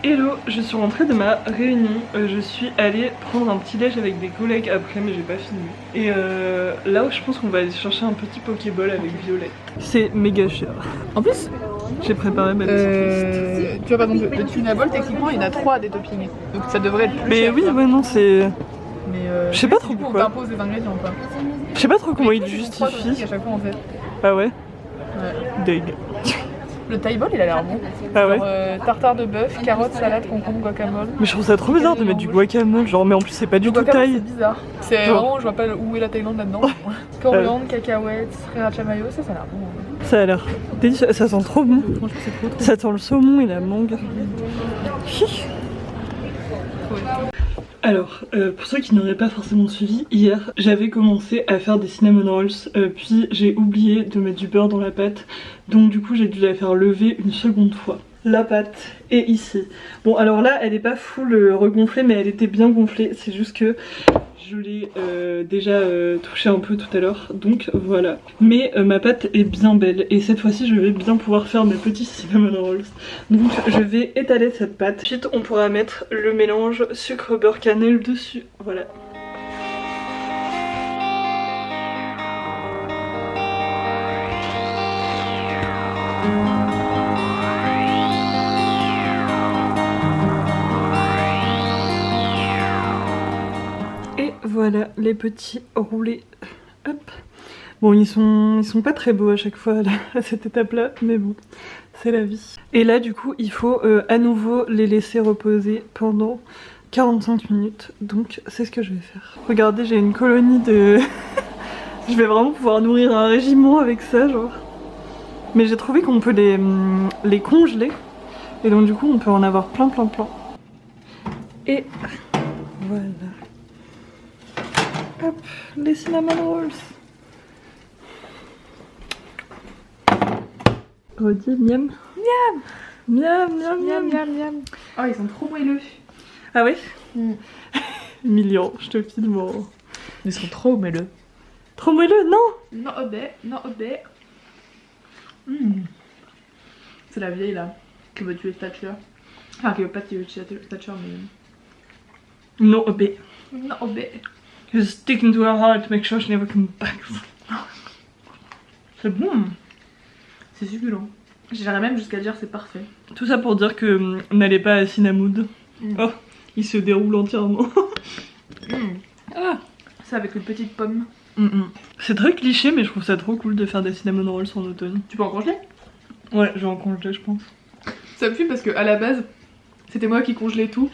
Hello, je suis rentrée de ma réunion, je suis allée prendre un petit déj avec des collègues après mais j'ai pas fini. Et là où je pense qu'on va aller chercher un petit Pokéball avec Violette. C'est méga cher. En plus, j'ai préparé ma petite liste. Tu vois par exemple le Tunaball techniquement il y en a 3 des toppings. Donc ça devrait être plus Mais cher, oui, ouais non c'est... Mais je sais pas oui, trop du coup, on pourquoi. t'impose des ingrédients quoi. Je sais pas trop comment Mais il tu fais 3 toppings justifie. à chaque fois en fait. Ah ouais, Ouais. deg. Le Thai ball il a l'air bon. Ah ouais. Genre, tartare de bœuf, carottes, salade, concombre, guacamole. Mais je trouve ça trop bizarre de mettre du guacamole, genre mais en plus c'est pas du Le tout guacamole thaï. c'est bizarre. C'est Genre. vraiment, je vois pas où est la Thaïlande là-dedans. Coriandre, cacahuètes, sriracha mayo, ça a l'air bon. Ça a l'air délicieux, ça sent trop bon. Franchement c'est trop. Ça sent le saumon et la mangue. Alors, pour ceux qui n'auraient pas forcément suivi, hier j'avais commencé à faire des cinnamon rolls, puis j'ai oublié de mettre du beurre dans la pâte, donc du coup j'ai dû la faire lever une seconde fois. La pâte est ici. Bon alors là elle est pas full regonflée mais elle était bien gonflée, c'est juste que je l'ai déjà touché un peu tout à l'heure, donc voilà. Mais ma pâte est bien belle et cette fois-ci je vais bien pouvoir faire mes petits cinnamon rolls. Donc je vais étaler cette pâte. Ensuite on pourra mettre le mélange sucre, beurre, cannelle dessus. Voilà. Et voilà les petits roulés. Hop. Bon ils sont pas très beaux à chaque fois là, à cette étape là, mais bon, c'est la vie. Et là du coup il faut à nouveau les laisser reposer pendant 45 minutes, donc c'est ce que je vais faire. Regardez j'ai une colonie de... je vais vraiment pouvoir nourrir un régiment avec ça genre. Mais j'ai trouvé qu'on peut les congeler, et donc du coup on peut en avoir plein. Et voilà. Hop, les cinnamon rolls. Redis miam. Miam. Miam. Oh ils sont trop moelleux. Ah oui. Emilien, je te filme. Ils sont trop moelleux. Trop moelleux, non. Non obé. C'est la vieille là, qui veut tuer Thatcher. Enfin qui veut pas tuer Thatcher mais... Non obé. Non obé. Just stick into her heart, make sure she never comes back. C'est bon. C'est succulent. J'irais même jusqu'à dire c'est parfait. Tout ça pour dire que n'allez pas à Cinnamon. Oh, il se déroule entièrement. Ah, ça avec une petite pomme. C'est très cliché mais je trouve ça trop cool de faire des cinnamon rolls en automne. Tu peux en congeler? Ouais, je vais en congeler je pense. Ça me fuit parce que à la base c'était moi qui congelais tout.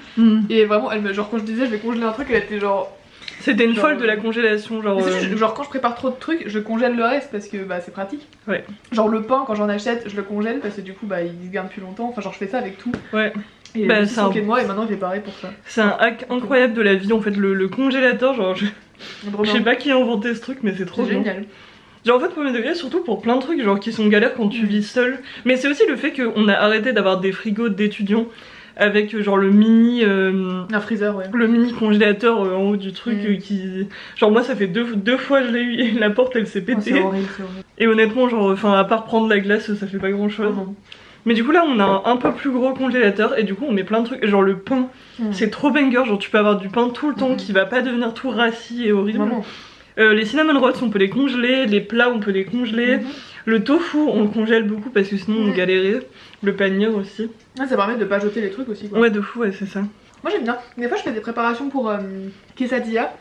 Et vraiment elle me, genre quand je disais je vais congeler un truc elle était genre... C'était une folle de la congélation genre... Genre quand je prépare trop de trucs je congèle le reste parce que bah c'est pratique. Ouais. Genre le pain quand j'en achète je le congèle parce que du coup bah il se garde plus longtemps. Enfin genre je fais ça avec tout. Ouais. Et bah, c'est de moi et maintenant je fais pareil pour ça. C'est un hack incroyable de la vie en fait, le congélateur genre... Je sais pas qui a inventé ce truc mais c'est trop génial. Genre en fait premier degré surtout pour plein de trucs genre qui sont galères quand tu vis seul. Mais c'est aussi le fait qu'on a arrêté d'avoir des frigos d'étudiants avec genre le mini... un freezer ouais. Le mini congélateur en haut du truc qui... Genre moi ça fait deux fois je l'ai eu et la porte elle s'est pétée. C'est horrible. Et honnêtement genre enfin à part prendre la glace ça fait pas grand chose. Mais du coup là on a un peu plus gros congélateur et du coup on met plein de trucs, genre le pain c'est trop banger, genre tu peux avoir du pain tout le temps qui va pas devenir tout rassis et horrible. Les cinnamon rolls on peut les congeler, les plats on peut les congeler, le tofu on le congèle beaucoup parce que sinon on galérait, le panier aussi. Ah, ça permet de pas jeter les trucs aussi quoi. Ouais de fou ouais c'est ça. Moi j'aime bien, des fois je fais des préparations pour quesadilla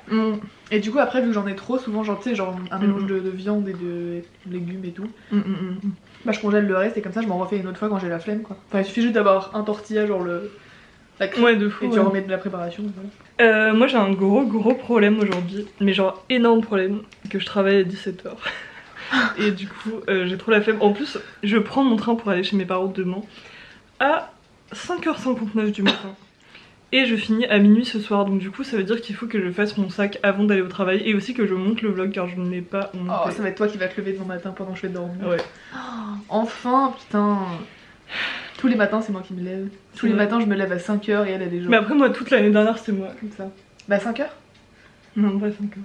et du coup après vu que j'en ai trop souvent genre tu sais genre un mélange de viande et de légumes et tout bah je congèle le reste et comme ça je m'en refais une autre fois quand j'ai la flemme quoi. Enfin il suffit juste d'avoir un tortilla genre la crème ouais, de fou, et tu remets de la préparation voilà. Moi j'ai un gros problème aujourd'hui, mais genre énorme problème, que je travaille à 17h. Et du coup j'ai trop la flemme. En plus je prends mon train pour aller chez mes parents demain à 5h59 du matin. Et je finis à minuit ce soir, donc du coup ça veut dire qu'il faut que je fasse mon sac avant d'aller au travail et aussi que je monte le vlog car je ne l'ai pas monté. Oh ça va être toi qui vas te lever demain matin pendant que je vais dormir. Ouais. Oh, enfin putain. Tous les matins c'est moi qui me lève. Tous les matins je me lève à 5h et elle est déjà... Mais après moi toute l'année dernière c'était moi. Comme ça. Bah 5h? Non pas 5h.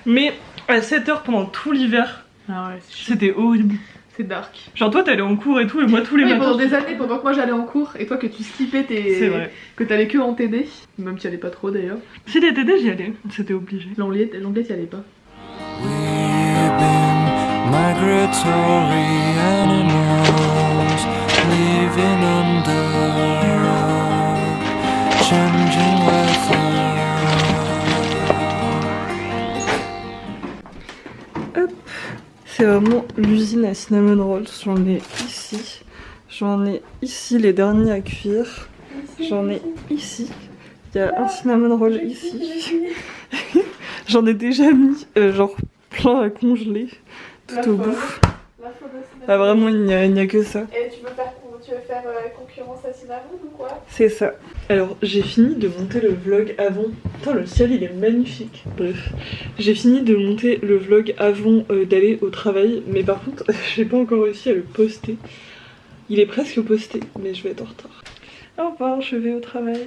Mais à 7h pendant tout l'hiver, ah ouais, c'était horrible. C'est dark. Genre toi t'allais en cours et tout et moi tous les matins. Pendant des années, pendant que moi j'allais en cours et toi que tu skippais tes... C'est vrai. Que t'allais que en TD. Même tu y allais pas trop d'ailleurs. Si les TD j'y allais, c'était obligé. L'anglais t'y allais pas. We've been migratory animals living under changing weather. Hop. C'est vraiment l'usine à cinnamon rolls, j'en ai ici. J'en ai ici les derniers à cuire. J'en ai ici. Il y a un cinnamon roll ici. J'en ai déjà mis genre plein à congeler tout au bout. Ah vraiment il n'y a que ça. Et tu veux faire concurrence à cinnamon ou quoi? C'est ça. Alors j'ai fini de monter le vlog avant. Putain le ciel il est magnifique. Bref. J'ai fini de monter le vlog avant d'aller au travail. Mais par contre j'ai pas encore réussi à le poster. Il est presque posté mais je vais être en retard. Au revoir, je vais au travail.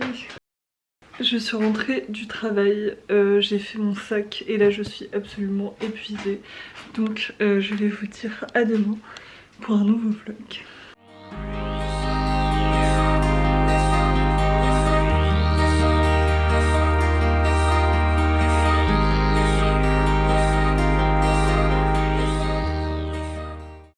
Je suis rentrée du travail, j'ai fait mon sac et là je suis absolument épuisée. Donc je vais vous dire à demain pour un nouveau vlog.